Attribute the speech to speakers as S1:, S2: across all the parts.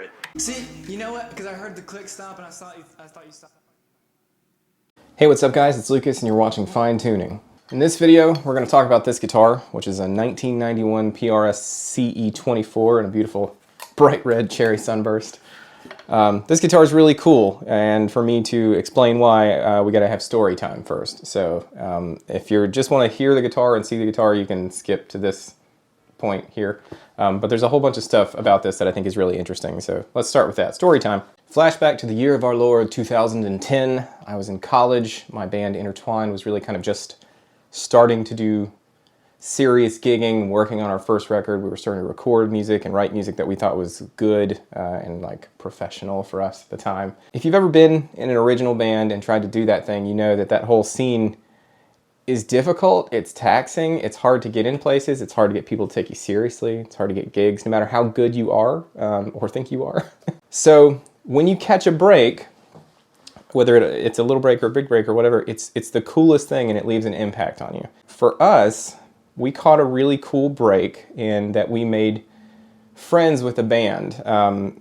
S1: it.
S2: See, you know what? Because I heard the click stop and I thought you stopped.
S3: Hey, what's up guys? It's Lucas and you're watching Fine Tuning. In this video, we're going to talk about this guitar, which is a 1991 PRS CE24 and a beautiful bright red cherry sunburst. This guitar is really cool, and for me to explain why, we got to have story time first. So if you just want to hear the guitar and see the guitar, you can skip to this point here. But there's a whole bunch of stuff about this that I think is really interesting. So let's start with that. Story time. Flashback to the year of our Lord 2010. I was in college. My band InterTwyneD was really kind of just starting to do serious gigging, working on our first record. We were starting to record music and write music that we thought was good and like professional for us at the time. If you've ever been in an original band and tried to do that thing, you know that that whole scene is difficult, it's taxing, it's hard to get in places, it's hard to get people to take you seriously, it's hard to get gigs no matter how good you are or think you are. So when you catch a break, whether it's a little break or a big break or whatever, it's the coolest thing and it leaves an impact on you. For us, we caught a really cool break in that we made friends with a band.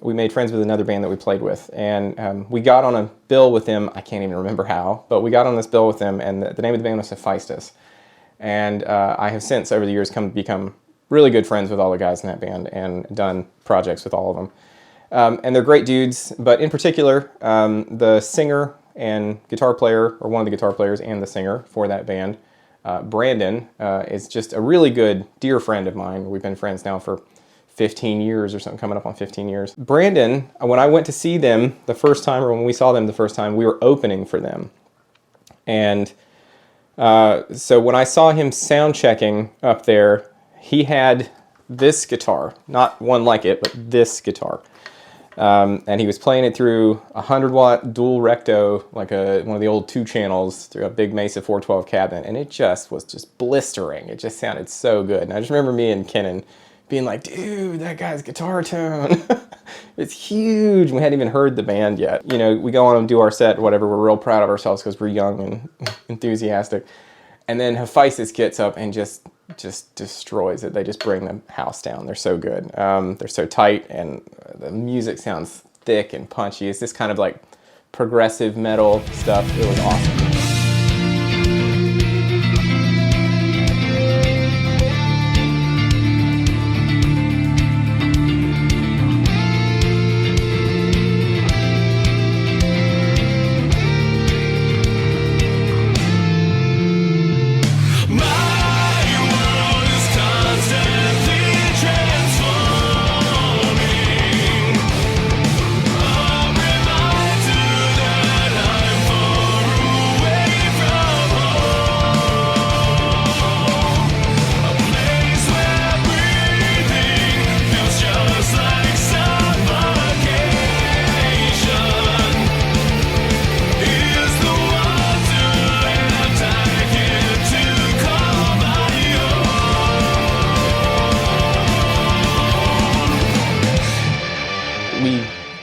S3: We made friends with another band that we played with, and we got on a bill with them. I can't even remember how, but we got on this bill with them, and the name of the band was Hephystus. And I have since, over the years, become really good friends with all the guys in that band and done projects with all of them. And they're great dudes, but in particular, the singer and guitar player, or one of the guitar players and the singer for that band, Brandon, is just a really good, dear friend of mine. We've been friends now for 15 years or something, coming up on 15 years. Brandon, when I went to see them the first time, or when we saw them the first time, we were opening for them. And so when I saw him sound checking up there, he had this guitar, not one like it, but this guitar. And he was playing it through a 100-watt dual recto, like one of the old 2 channels, through a big Mesa 412 cabinet, and it just was just blistering. It just sounded so good. And I just remember me and Kenan being like, dude, that guy's guitar tone, it's huge. We hadn't even heard the band yet. You know, we go on and do our set, whatever, we're real proud of ourselves because we're young and enthusiastic. And then Hephystus gets up and just destroys it. They just bring the house down. They're so good. They're so tight, and the music sounds thick and punchy. It's this kind of like progressive metal stuff. It was awesome.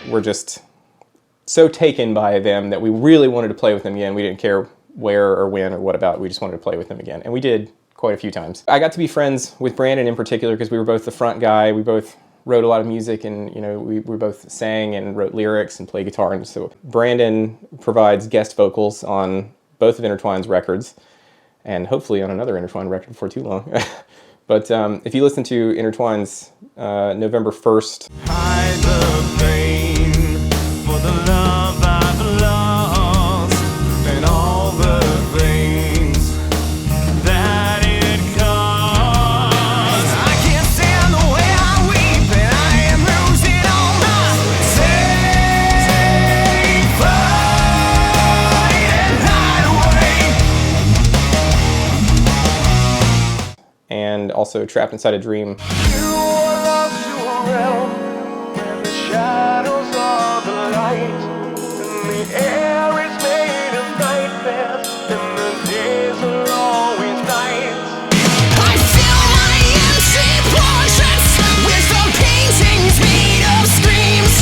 S3: Were just so taken by them that we really wanted to play with them again. We didn't care where or when or what about, we just wanted to play with them again. And we did quite a few times. I got to be friends with Brandon in particular because we were both the front guy. We both wrote a lot of music, and you know, we both sang and wrote lyrics and played guitar. And so Brandon provides guest vocals on both of InterTwyneD's records, and hopefully on another InterTwyneD record before too long. But if you listen to InterTwyneD's November 1st,
S4: hide the pain for the love I've lost and all the things that it cost. I can't stand the way I weep, and I am losing all my safe and hide away.
S3: and also Trapped Inside a Dream.
S4: You are lost to a realm where the shadows are the light, and the air is made of nightmares, and the days are always nights.
S5: I fill my empty portraits with the paintings made of screams.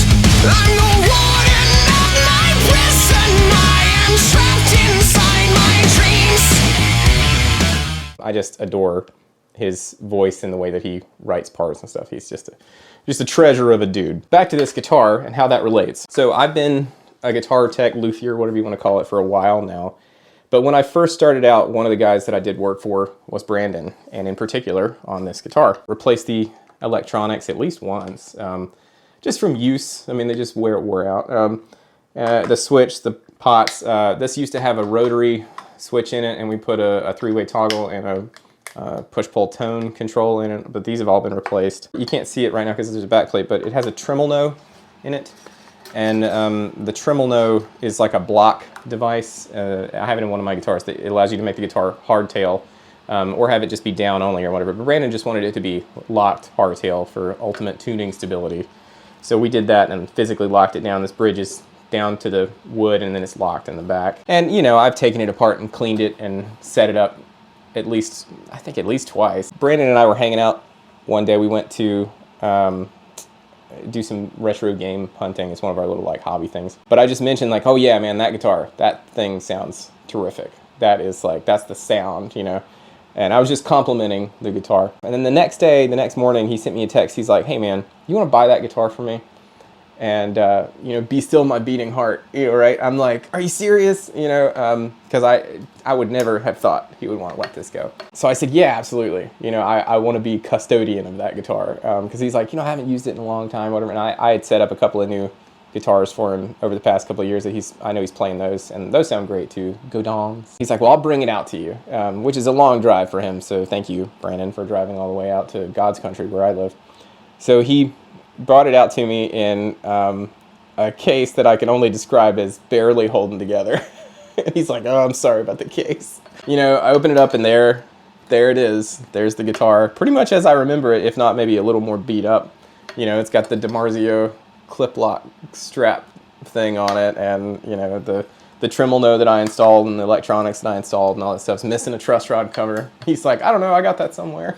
S5: I'm the warden of my prison. I am trapped inside my dreams.
S3: I just adore his voice and the way that he writes parts and stuff. He's just a treasure of a dude. Back to this guitar and how that relates. So I've been a guitar tech, luthier, whatever you want to call it, for a while now. But when I first started out, one of the guys that I did work for was Brandon, and in particular on this guitar. Replaced the electronics at least once, just from use. I mean, they just wore out. The switch, the pots, this used to have a rotary switch in it, and we put a three-way toggle and a push-pull tone control in it, but these have all been replaced. You can't see it right now because there's a back plate, but it has a tremolo in it. And the tremolo is like a block device. I have it in one of my guitars. It allows you to make the guitar hardtail, or have it just be down only or whatever. But Brandon just wanted it to be locked hardtail for ultimate tuning stability. So we did that and physically locked it down. This bridge is down to the wood, and then it's locked in the back. And you know, I've taken it apart and cleaned it and set it up at least twice. Brandon and I were hanging out one day. We went to do some retro game hunting. It's one of our little like hobby things. But I just mentioned like, oh yeah, man, that guitar, that thing sounds terrific. That is like, that's the sound, you know? And I was just complimenting the guitar. And then the next morning, he sent me a text. He's like, hey man, you want to buy that guitar for me? And, you know, be still my beating heart, you know, right? I'm like, are you serious? You know, because I would never have thought he would want to let this go. So I said, yeah, absolutely. You know, I want to be custodian of that guitar. Because he's like, you know, I haven't used it in a long time, whatever. And I had set up a couple of new guitars for him over the past couple of years that I know he's playing those, and those sound great too, Godongs. He's like, well, I'll bring it out to you, which is a long drive for him. So thank you, Brandon, for driving all the way out to God's country where I live. So he brought it out to me in a case that I can only describe as barely holding together. He's like, oh, I'm sorry about the case. You know, I open it up and there it is. There's the guitar, pretty much as I remember it, if not maybe a little more beat up. You know, it's got the DiMarzio clip lock strap thing on it, and you know, the tremolo that I installed and the electronics that I installed and all that stuff's missing a truss rod cover. He's like, I don't know, I got that somewhere.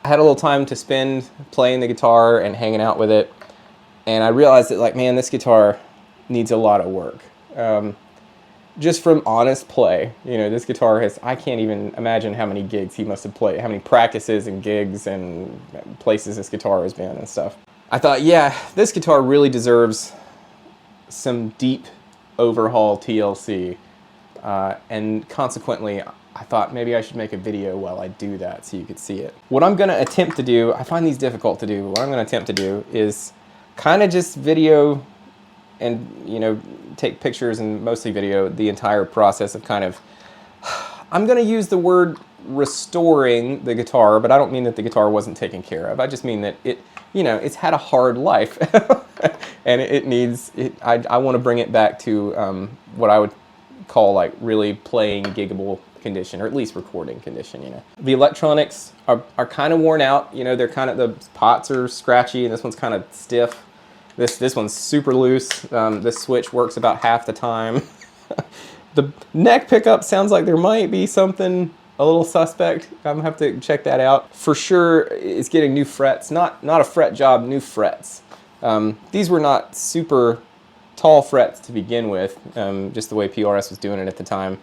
S3: I had a little time to spend playing the guitar and hanging out with it, and I realized that like, man, this guitar needs a lot of work. Just from honest play, you know, this guitar has, I can't even imagine how many gigs he must have played, how many practices and gigs and places this guitar has been and stuff. I thought, yeah, this guitar really deserves some deep overhaul TLC, and consequently, I thought maybe I should make a video while I do that so you could see it. What I'm going to attempt to do, I find these difficult to do, but what I'm going to attempt to do is kind of just video and, you know, take pictures and mostly video the entire process of kind of, I'm going to use the word restoring the guitar, but I don't mean that the guitar wasn't taken care of. I just mean that it, you know, it's had a hard life and it needs, I want to bring it back to what I would call like really playing giggable condition, or at least recording condition, you know. The electronics are kind of worn out, you know, they're kind of, the pots are scratchy and this one's kind of stiff. This one's super loose. This switch works about half the time. The neck pickup sounds like there might be something a little suspect. I'm gonna have to check that out. For sure, it's getting new frets. Not a fret job, new frets. These were not super tall frets to begin with, just the way PRS was doing it at the time.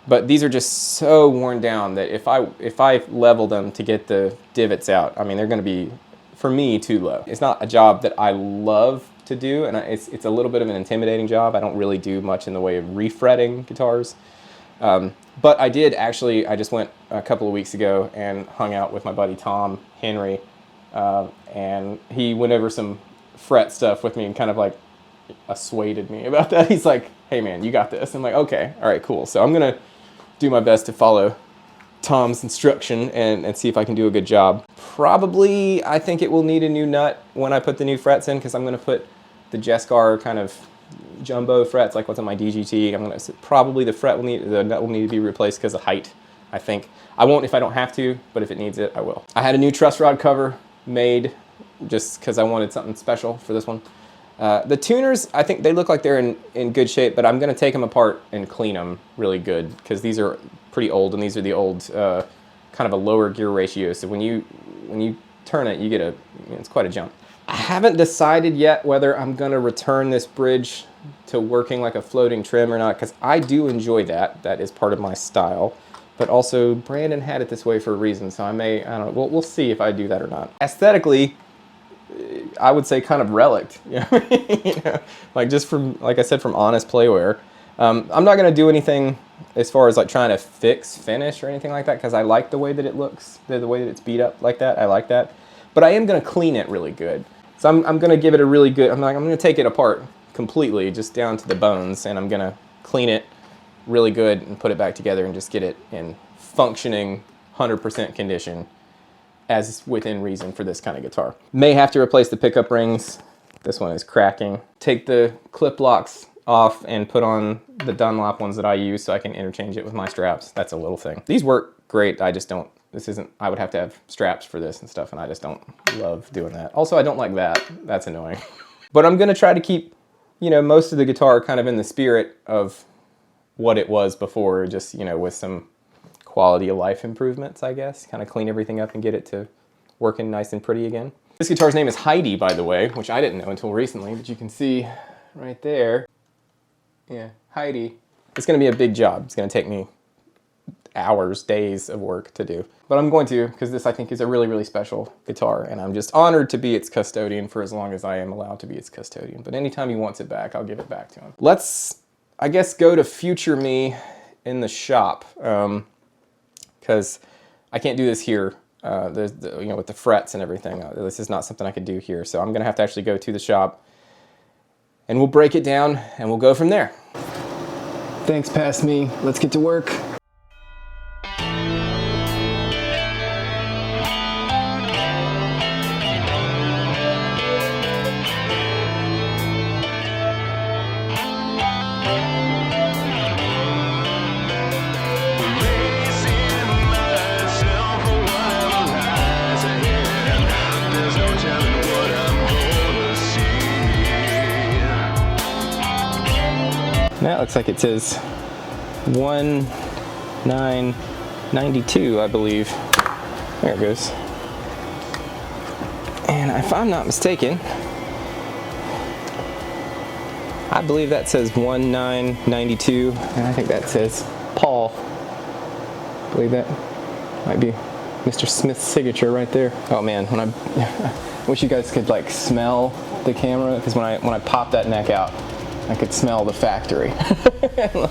S3: But these are just so worn down that if I level them to get the divots out, I mean, they're gonna be, for me, too low. It's not a job that I love to do, and it's a little bit of an intimidating job. I don't really do much in the way of refretting guitars. But I did actually, I just went a couple of weeks ago and hung out with my buddy Tom Henry, and he went over some fret stuff with me and kind of like assuaded me about that. He's like, hey man, you got this. I'm like, okay, all right, cool. So I'm gonna do my best to follow Tom's instruction and see if I can do a good job. Probably, I think it will need a new nut when I put the new frets in, because I'm going to put the Jescar kind of jumbo frets like what's on my DGT. I'm going to probably the nut will need to be replaced because of height, I think. I won't if I don't have to, but if it needs it, I will. I had a new truss rod cover made just because I wanted something special for this one. The tuners, I think they look like they're in good shape, but I'm going to take them apart and clean them really good because these are pretty old, and these are the old kind of a lower gear ratio. So when you turn it, you get it's quite a jump. I haven't decided yet whether I'm going to return this bridge to working like a floating trim or not, because I do enjoy that. That is part of my style. but also Brandon had it this way for a reason, so I don't know, we'll see if I do that or not. Aesthetically, I would say kind of relict, you know, like just from, like I said, from honest playwear. I'm not gonna do anything as far as like trying to finish or anything like that, because I like the way that it looks, the way that it's beat up like that. I like that, but I am gonna clean it really good. So I'm gonna give it a really good. I'm gonna take it apart completely, just down to the bones, and I'm gonna clean it really good and put it back together and just get it in functioning 100% condition as within reason for this kind of guitar. May have to replace the pickup rings. This one is cracking. Take the clip locks off and put on the Dunlop ones that I use so I can interchange it with my straps. That's a little thing. These work great. I just don't, I would have to have straps for this and stuff, and I just don't love doing that. Also, I don't like that. That's annoying. But I'm gonna try to keep, you know, most of the guitar kind of in the spirit of what it was before, just, you know, with some quality of life improvements, I guess. Kind of clean everything up and get it to working nice and pretty again. This guitar's name is Heidi, by the way, which I didn't know until recently, but you can see right there. Yeah, Heidi. It's gonna be a big job. It's gonna take me hours, days of work to do. But I'm going to, because this I think is a really, really special guitar, and I'm just honored to be its custodian for as long as I am allowed to be its custodian. But anytime he wants it back, I'll give it back to him. Let's, I guess, go to future me in the shop, because I can't do this here. You know, with the frets and everything. This is not something I could do here, so I'm gonna have to actually go to the shop, and we'll break it down, and we'll go from there. Thanks, past me. Let's get to work. That looks like it says 1992, I believe. There it goes. And if I'm not mistaken, I believe that says 1992, and I think that says Paul. I believe that might be Mr. Smith's signature right there. Oh man, when I wish you guys could like smell the camera, because when I pop that neck out, I could smell the factory.
S4: Away.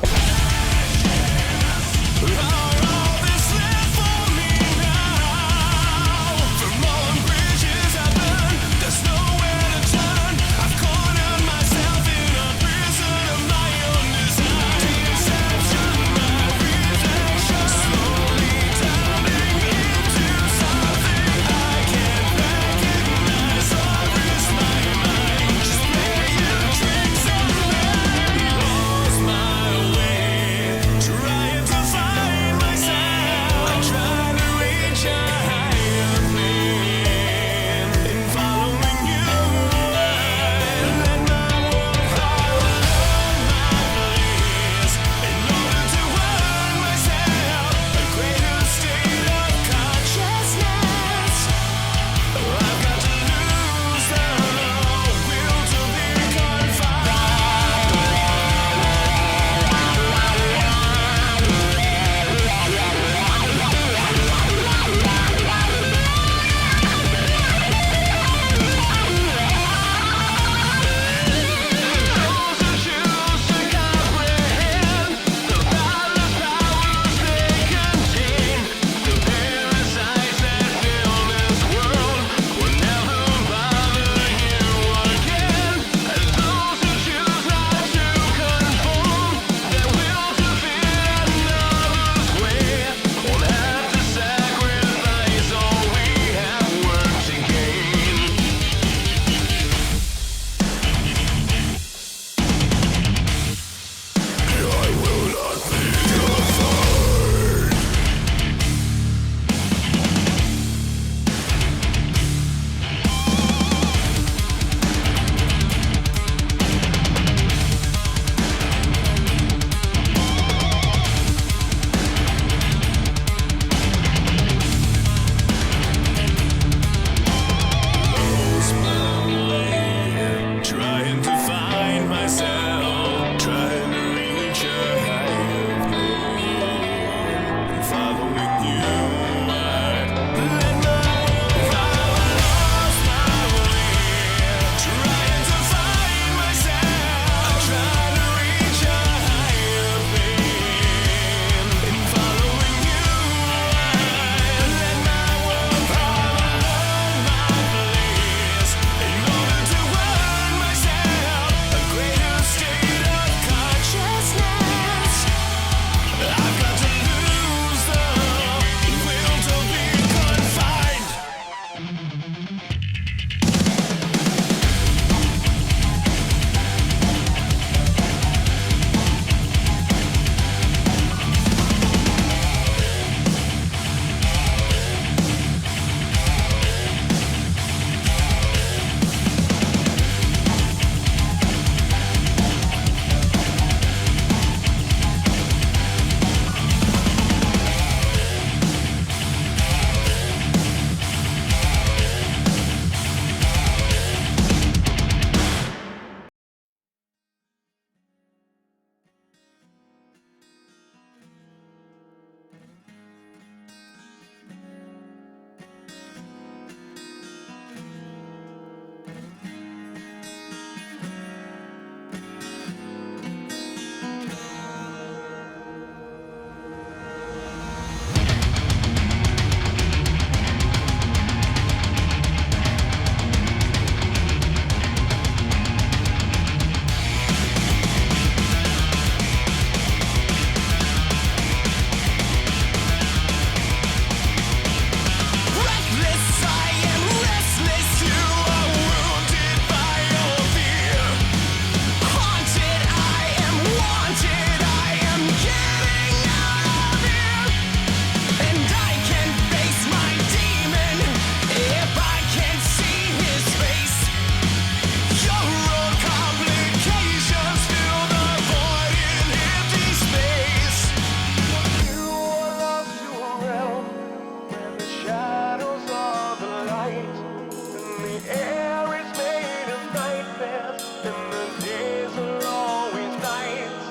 S4: the air is made of nightmares, and the days are always nights.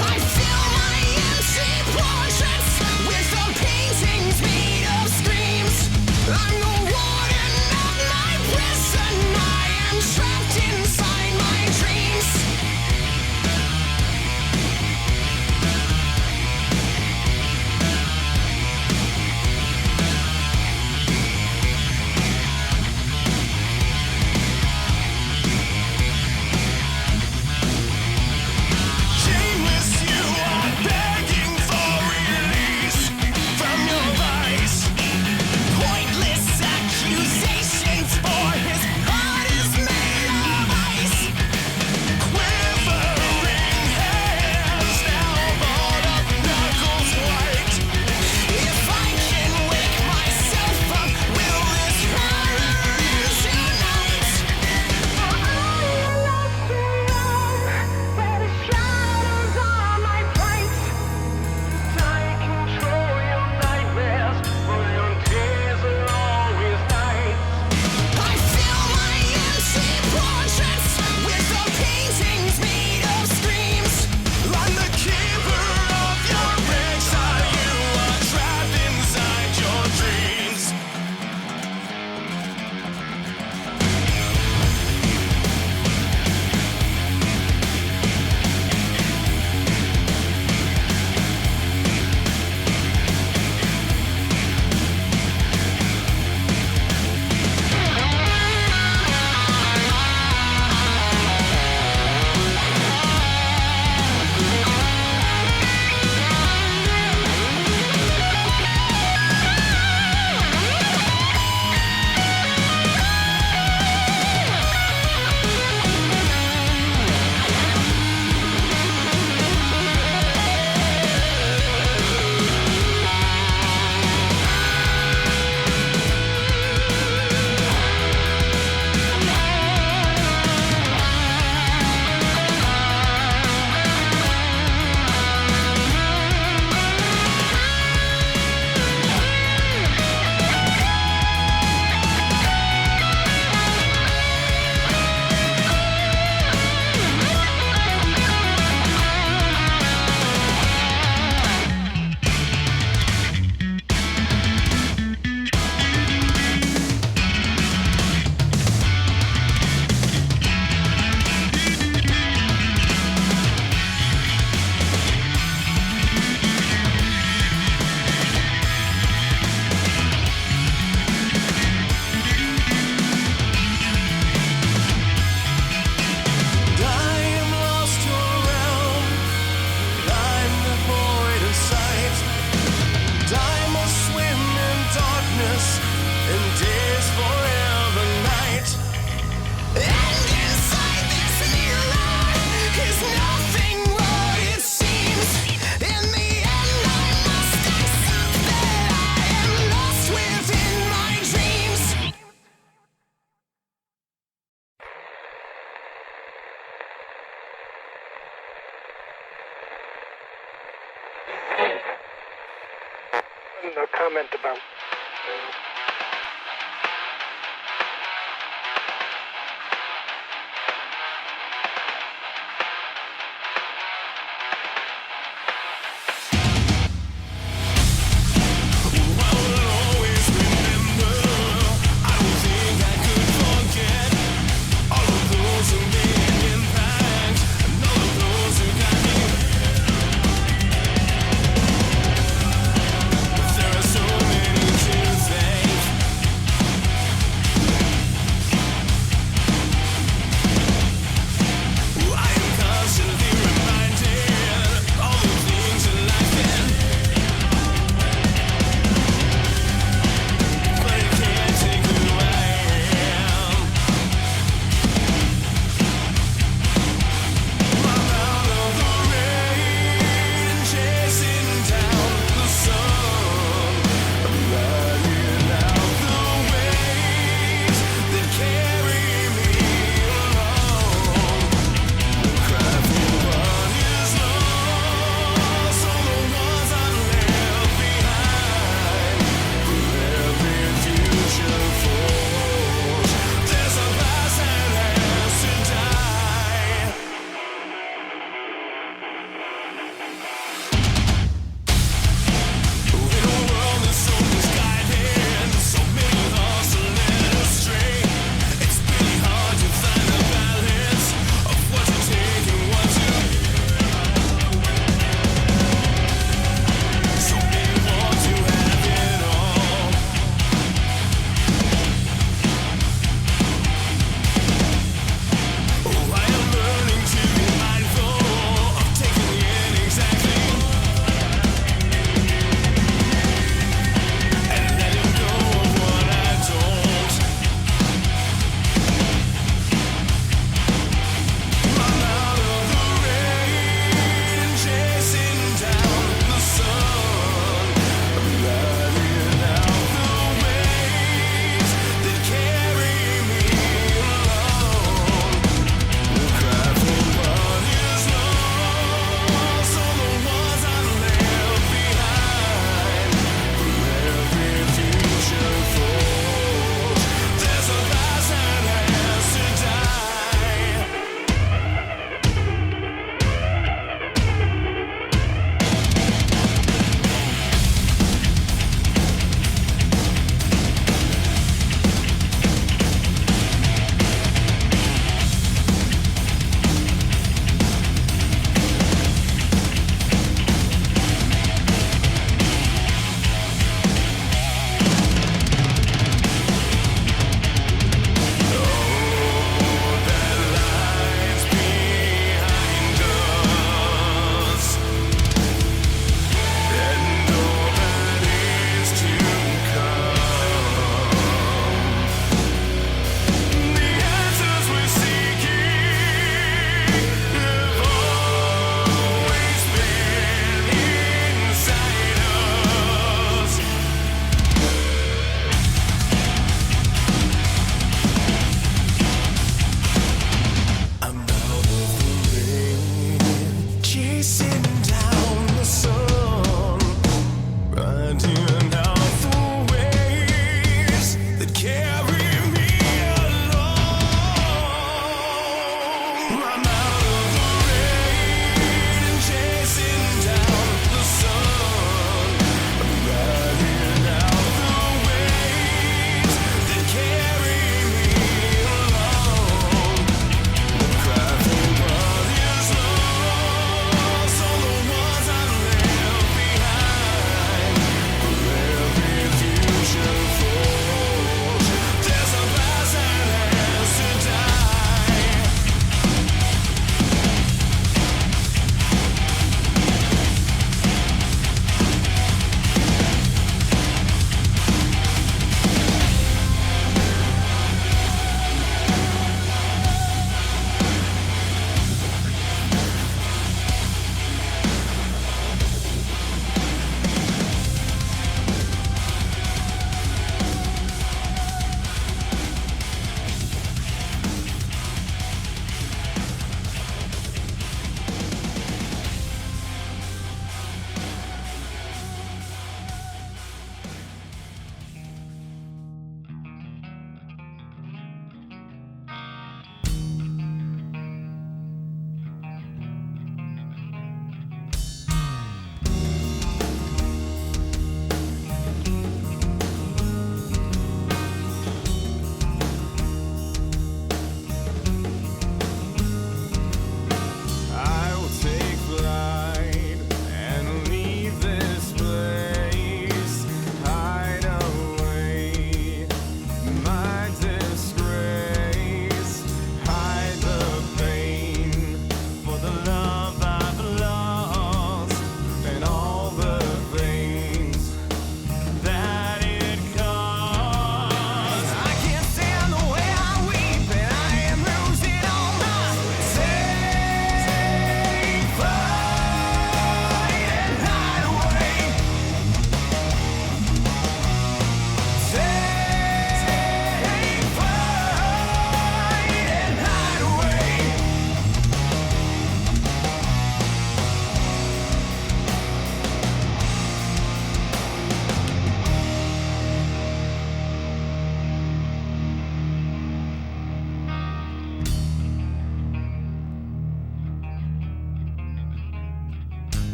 S5: I fill my empty portraits with the paintings made of screams. I'm the warden of my prison. I am trapped inside my dreams.
S4: Shameless, you are begging for release from your vice.
S5: Pointless accusations, for his heart is made of ice.
S4: Quivering hands now brought up knuckles white.
S5: If I can wake myself up, will this horror end tonight? Where the shadows are my plight.
S4: I control your nightmares, but your days are always nights.
S5: I fill my empty portraits with the paintings made of screams.
S4: I'm the keeper of your exile. You are trapped inside your dreams. I am lost your realm. I'm devoid of sight. I must swim in darkness and days forever night.
S5: And inside this mirror is nothing what it seems. In the end, I must accept that I am lost within my dreams.
S1: No comment about.
S4: I will always remember. I don't think I could forget all of those who made an impact, and all of those who got me. There are so many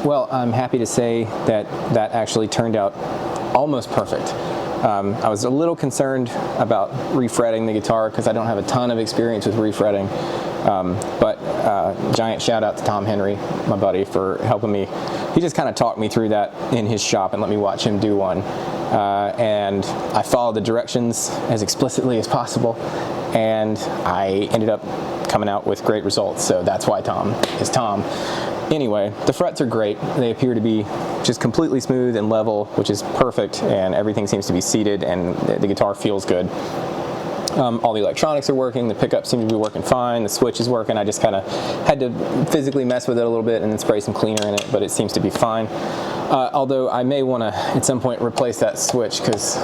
S3: Well, I'm happy to say that that actually turned out almost perfect. I was a little concerned about refretting the guitar because I don't have a ton of experience with refretting. But giant shout out to Tom Henry, my buddy, for helping me. He just kind of talked me through that in his shop and let me watch him do one. And I followed the directions as explicitly as possible, and I ended up coming out with great results. So that's why Tom is Tom. Anyway, the frets are great. They appear to be just completely smooth and level, which is perfect, and everything seems to be seated, and the guitar feels good. All the electronics are working, the pickups seem to be working fine, the switch is working. I just kind of had to physically mess with it a little bit and then spray some cleaner in it, but it seems to be fine. Although I may want to, at some point, replace that switch because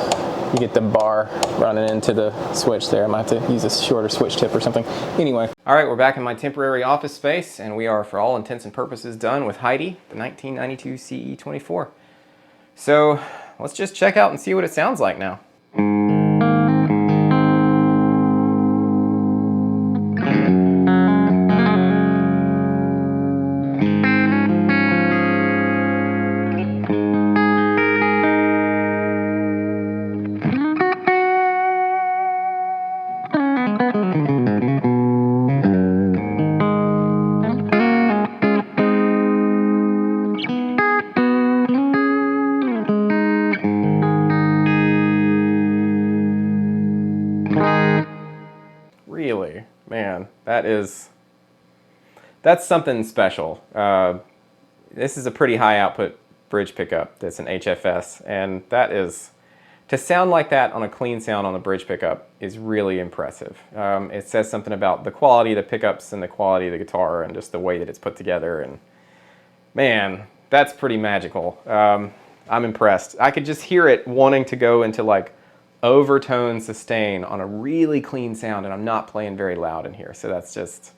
S3: you get the bar running into the switch there. I might have to use a shorter switch tip or something. Anyway. All right, we're back in my temporary office space, and we are, for all intents and purposes, done with Heidi, the 1992 CE24. So let's just check out and see what it sounds like now. Really, man, that's something special. This is a pretty high output bridge pickup that's an HFS, and that is, to sound like that on a clean sound on the bridge pickup is really impressive. It says something about the quality of the pickups and the quality of the guitar and just the way that it's put together, and man, that's pretty magical. I'm impressed. I could just hear it wanting to go into like overtone sustain on a really clean sound, and I'm not playing very loud in here, so that's just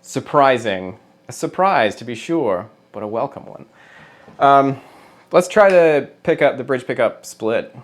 S3: surprising. A surprise, to be sure, but a welcome one. Let's try to pick up the bridge pickup split.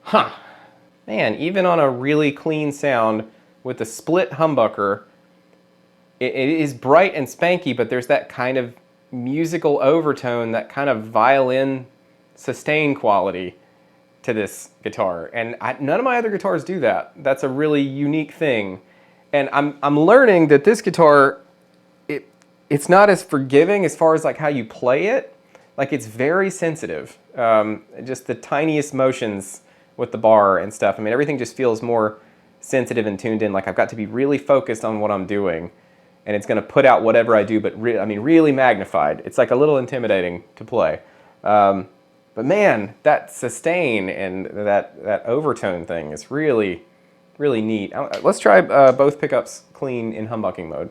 S3: Huh. Man, even on a really clean sound with a split humbucker, it is bright and spanky, but there's that kind of musical overtone, that kind of violin sustain quality to this guitar. And none of my other guitars do that. That's a really unique thing. And I'm learning that this guitar, it's not as forgiving as far as like how you play it. Like, it's very sensitive. Just the tiniest motions with the bar and stuff. I mean, everything just feels more sensitive and tuned in. Like, I've got to be really focused on what I'm doing, and it's going to put out whatever I do, but I mean, really magnified. It's like a little intimidating to play. But man, that sustain and that overtone thing is really, really neat. Let's try both pickups clean in humbucking mode.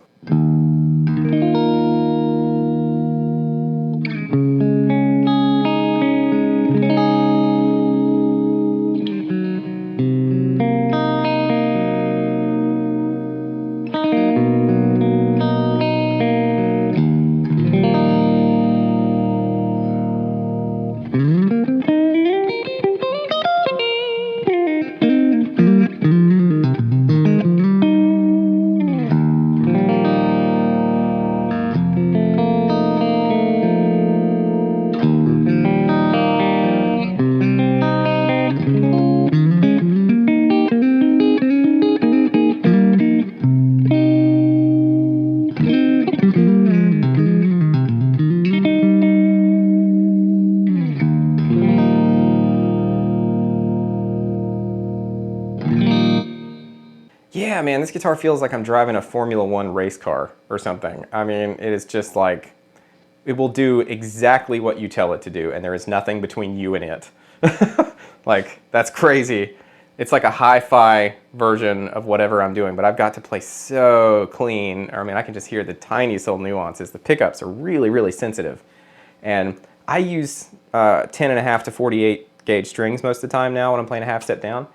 S3: yeah, man, this guitar feels like I'm driving a Formula One race car or something. I mean, it is just like, it will do exactly what you tell it to do, and there is nothing between you and it. Like, that's crazy. It's like a hi-fi version of whatever I'm doing, but I've got to play so clean. I mean, I can just hear the tiniest little nuances. The pickups are really, really sensitive. And I use 10.5 to 48 gauge strings most of the time now when I'm playing a half step down.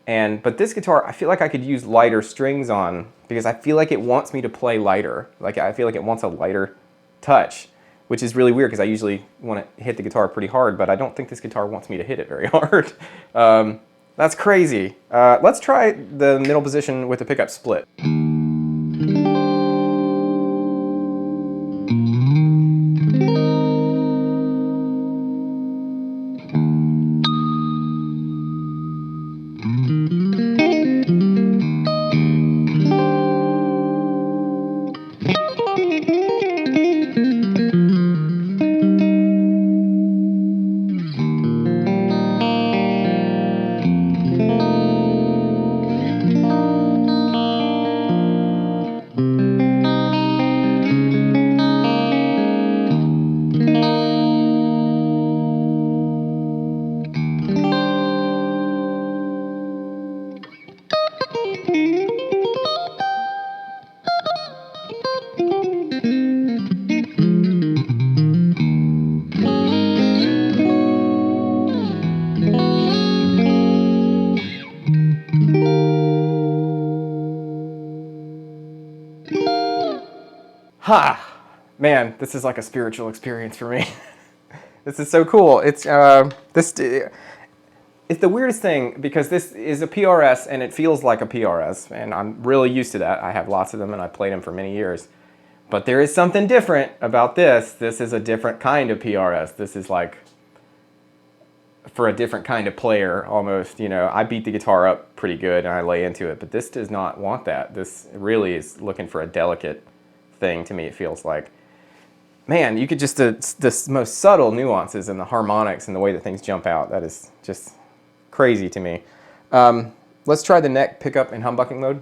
S3: But this guitar, I feel like I could use lighter strings on because I feel like it wants me to play lighter. Like, I feel like it wants a lighter touch, which is really weird because I usually want to hit the guitar pretty hard, but I don't think this guitar wants me to hit it very hard. That's crazy. Let's try the middle position with the pickup split. Ha! Man, this is like a spiritual experience for me. This is so cool. It's the weirdest thing because this is a PRS and it feels like a PRS, and I'm really used to that. I have lots of them and I played them for many years. But there is something different about this. This is a different kind of PRS. This is like for a different kind of player almost. You know, I beat the guitar up pretty good and I lay into it, but this does not want that. This really is looking for a delicate thing to me, it feels like. Man, you could just, the most subtle nuances and the harmonics and the way that things jump out, that is just crazy to me. Let's try the neck pickup in humbucking mode.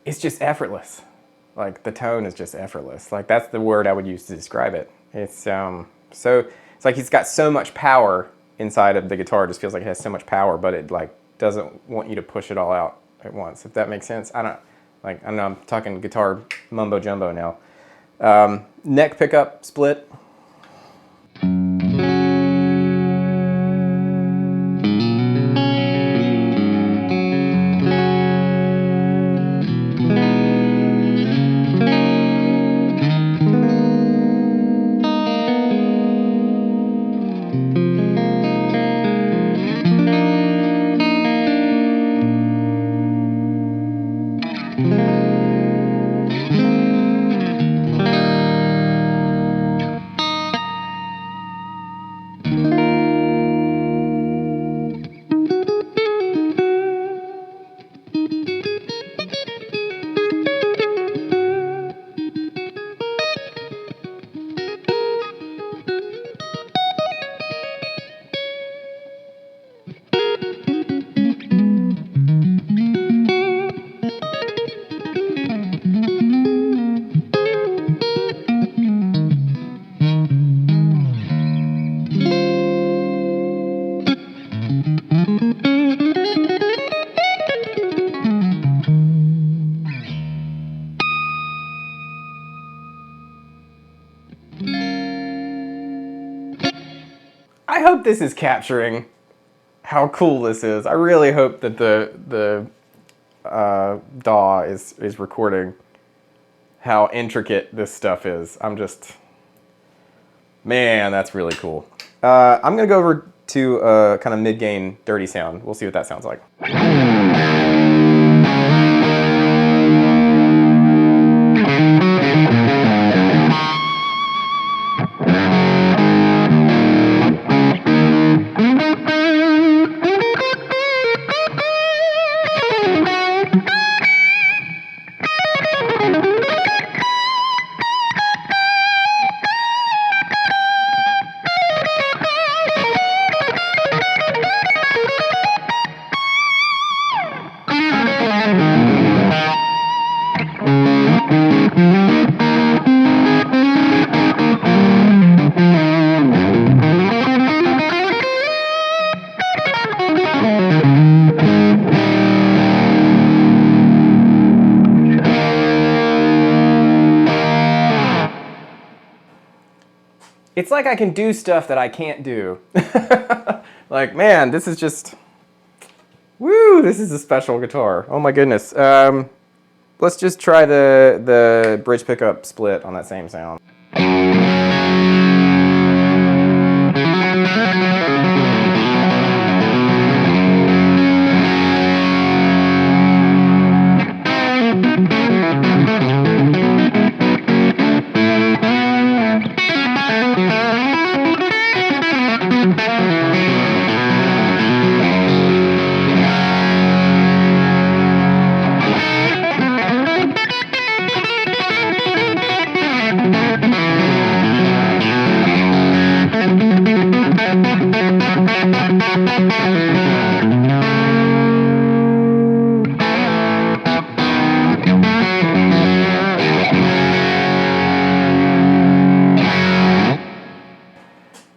S3: It's just effortless. Like, the tone is just effortless. Like, that's the word I would use to describe it. It's it's like he's got so much power inside of the guitar. It just feels like it has so much power, but it like doesn't want you to push it all out at once, if that makes sense. I know I'm talking guitar mumbo jumbo now. Neck pickup split. I hope this is capturing how cool this is. I really hope that the DAW is recording how intricate this stuff is. I'm just, man, that's really cool. I'm gonna go over to a kind of mid-gain dirty sound. We'll see what that sounds like. It's like I can do stuff that I can't do. Like, man, this is just, woo, this is a special guitar. Oh my goodness. Let's just try the bridge pickup split on that same sound.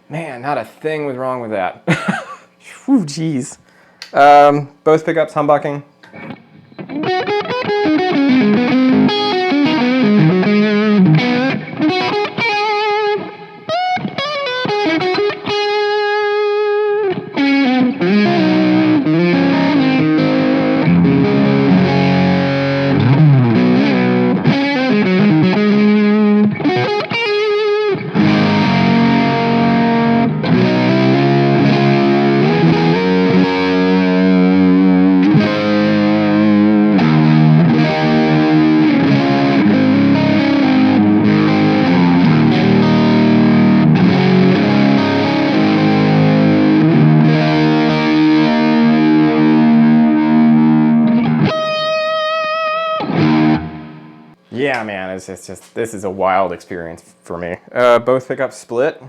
S3: Man, not a thing was wrong with that. Whew, jeez. Both pickups humbucking. Yeah, man, it's just, this is a wild experience for me. Both pickups split.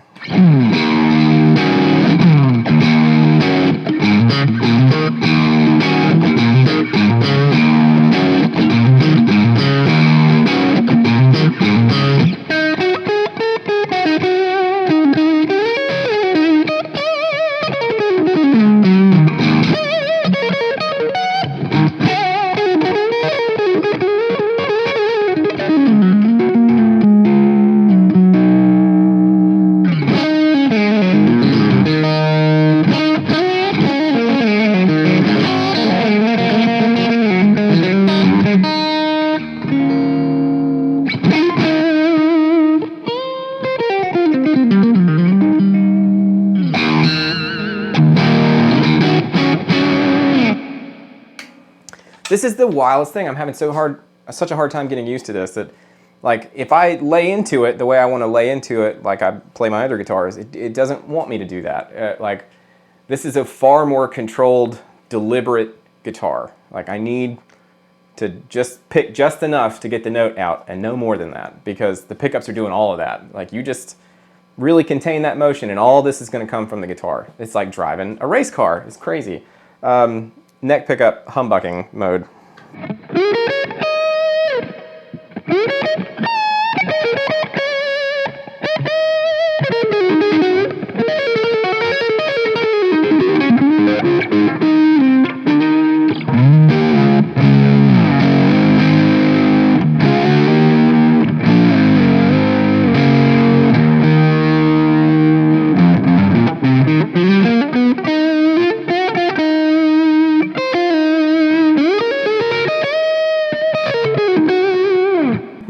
S3: This is the wildest thing. I'm having such a hard time getting used to this that, like, if I lay into it the way I want to lay into it, like I play my other guitars, it doesn't want me to do that. Like, this is a far more controlled, deliberate guitar. Like, I need to just pick just enough to get the note out and no more than that, because the pickups are doing all of that. Like, you just really contain that motion and all this is going to come from the guitar. It's like driving a race car. It's crazy. Neck pickup humbucking mode.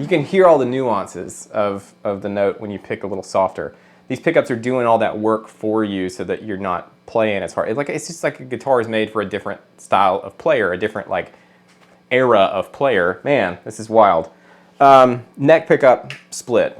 S3: you can hear all the nuances of the note when you pick a little softer. These pickups are doing all that work for you so that you're not playing as hard. It's just like a guitar is made for a different style of player, a different like era of player. Man, this is wild. Neck pickup split.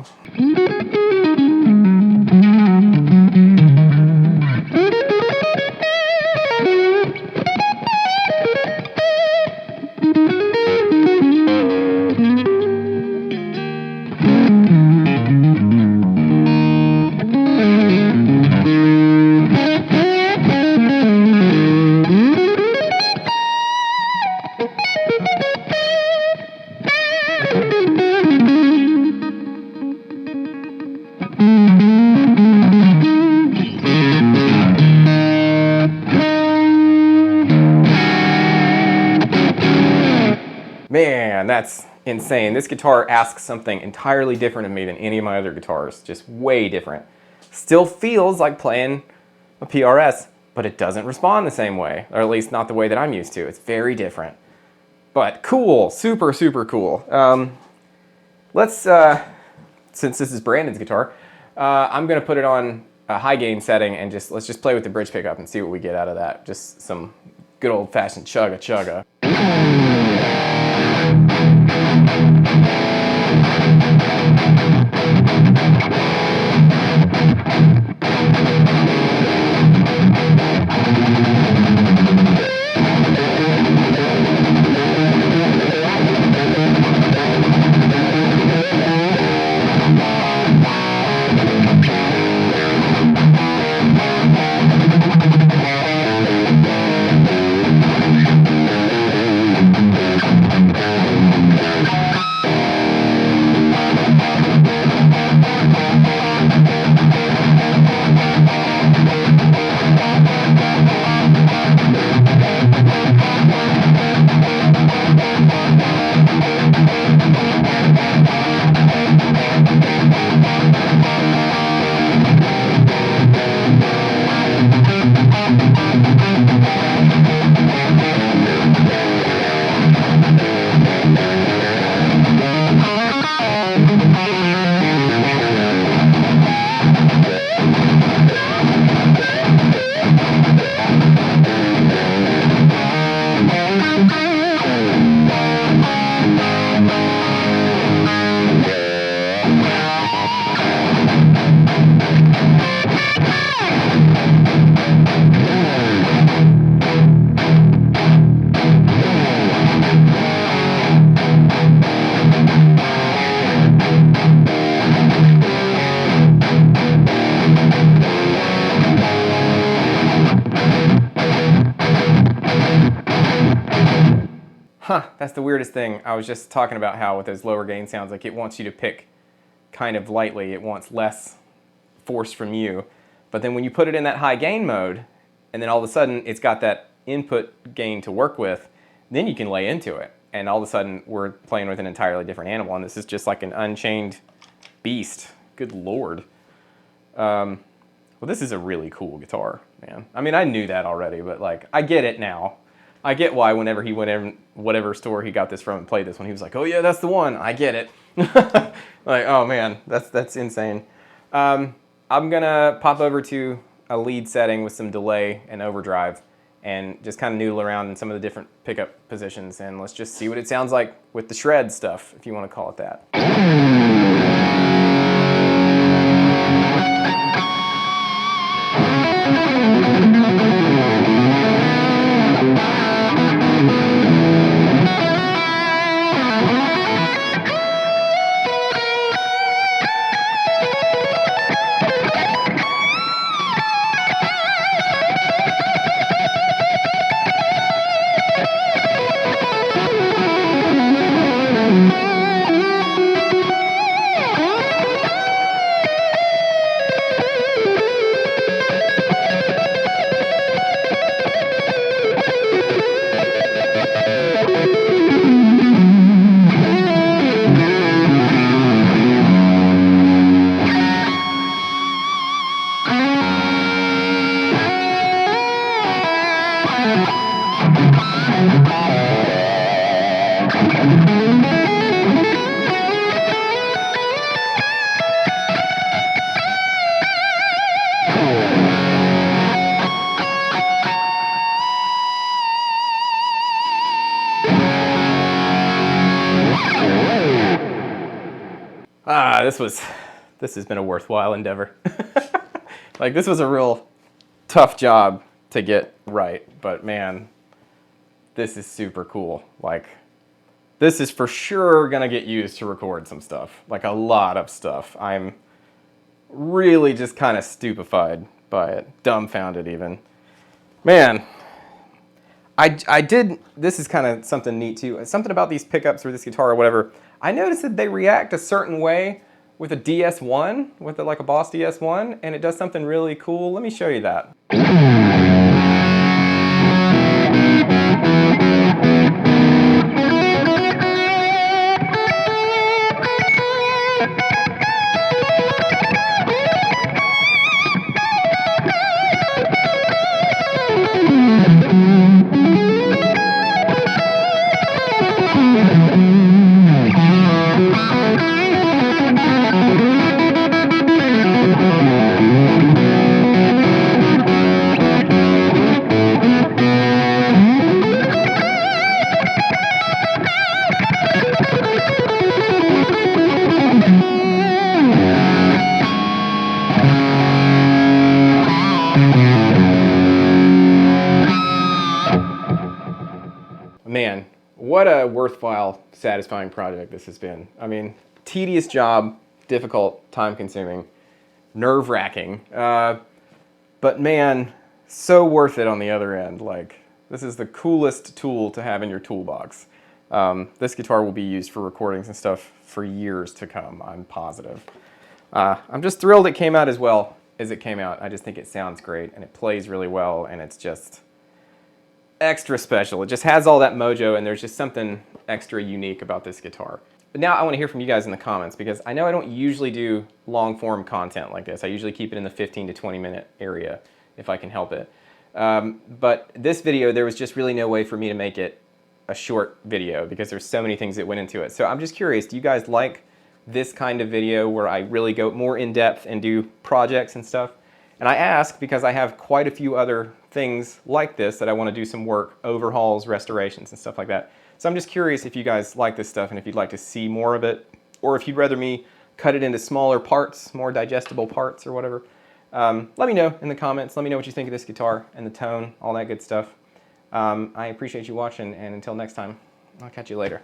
S3: Man, that's insane. This guitar asks something entirely different of me than any of my other guitars. Just way different. Still feels like playing a PRS, but it doesn't respond the same way, or at least not the way that I'm used to. It's very different. But cool, super, super cool. Let's, since this is Brandon's guitar, I'm gonna put it on a high gain setting and let's just play with the bridge pickup and see what we get out of that. Just some good old fashioned chugga chugga. Huh, that's the weirdest thing. I was just talking about how with those lower gain sounds, like it wants you to pick kind of lightly. It wants less force from you. But then when you put it in that high gain mode, and then all of a sudden it's got that input gain to work with, then you can lay into it. And all of a sudden we're playing with an entirely different animal, and this is just like an unchained beast. Good Lord. Well, this is a really cool guitar, man. I mean, I knew that already, but like, I get it now. I get why whenever he went in whatever store he got this from and played this one, he was like, oh yeah, that's the one. I get it. Like, oh man, that's insane. I'm gonna pop over to a lead setting with some delay and overdrive and just kind of noodle around in some of the different pickup positions, and let's just see what it sounds like with the shred stuff, if you want to call it that. This has been a worthwhile endeavor. Like, this was a real tough job to get right, but man, this is super cool. Like, this is for sure gonna get used to record some stuff, like a lot of stuff. I'm really just kind of stupefied by it, dumbfounded even. Man, I did, this is kind of something neat too, something about these pickups or this guitar or whatever. I noticed that they react a certain way with a DS1, with like a Boss DS1, and it does something really cool. Let me show you that. Man, what a worthwhile, satisfying project this has been. I mean, tedious job, difficult, time-consuming, nerve-wracking, but man, so worth it on the other end. Like, this is the coolest tool to have in your toolbox. This guitar will be used for recordings and stuff for years to come, I'm positive. I'm just thrilled it came out as well as it came out. I just think it sounds great, and it plays really well, and it's just extra special. It just has all that mojo, and there's just something extra unique about this guitar. But now I want to hear from you guys in the comments, because I know I don't usually do long form content like this. I usually keep it in the 15 to 20 minute area if I can help it. But this video, there was just really no way for me to make it a short video because there's so many things that went into it. So I'm just curious, do you guys like this kind of video where I really go more in depth and do projects and stuff? And I ask because I have quite a few other things like this that I want to do some work, overhauls, restorations, and stuff like that. So I'm just curious if you guys like this stuff and if you'd like to see more of it, or if you'd rather me cut it into smaller parts, more digestible parts or whatever. Let me know in the comments. Let me know what you think of this guitar and the tone, all that good stuff. I appreciate you watching, and until next time, I'll catch you later.